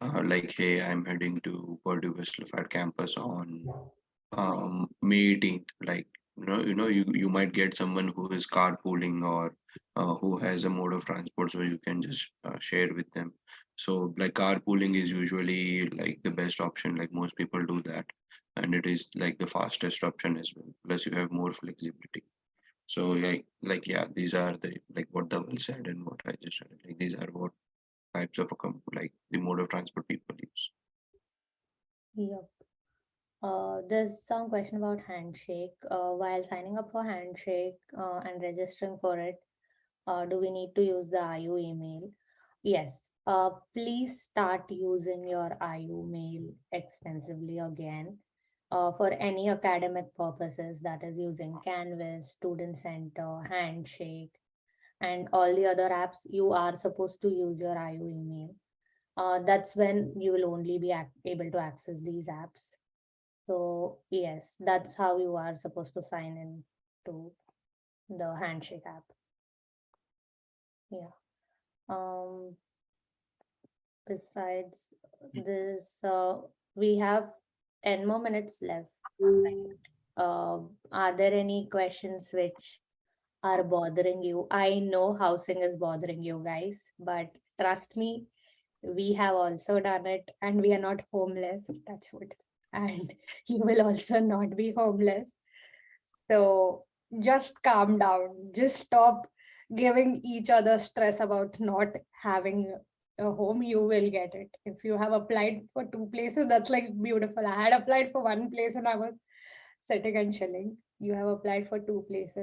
S3: like, "Hey, I'm heading to Purdue West Lafayette campus on May 18th." Like, you might get someone who is carpooling or who has a mode of transport, so you can just share with them. So, like, carpooling is usually like the best option. Like most people do that, and it is like the fastest option as well. Plus, you have more flexibility. So like yeah, these are the like what Dhaval said and what I just said. Like these are what types of like the mode of transport people use.
S2: Yep. There's some question about Handshake. While signing up for Handshake and registering for it, do we need to use the IU email? Yes. Please start using your IU mail extensively again for any academic purposes, that is using Canvas, Student Center, Handshake, and all the other apps. You are supposed to use your IU email. That's when you will only be able to access these apps. So yes, that's how you are supposed to sign in to the Handshake app. Yeah. Besides this, we have 10 more minutes left. Are there any questions which are bothering you? I know housing is bothering you guys, but trust me, we have also done it and we are not homeless, touch wood. And you will also not be homeless. So just calm down. Just stop giving each other stress about not having a home. You will get it. If you have applied for 2 places, that's like beautiful. I had applied for 1 place and I was sitting and chilling. You have applied for 2 places.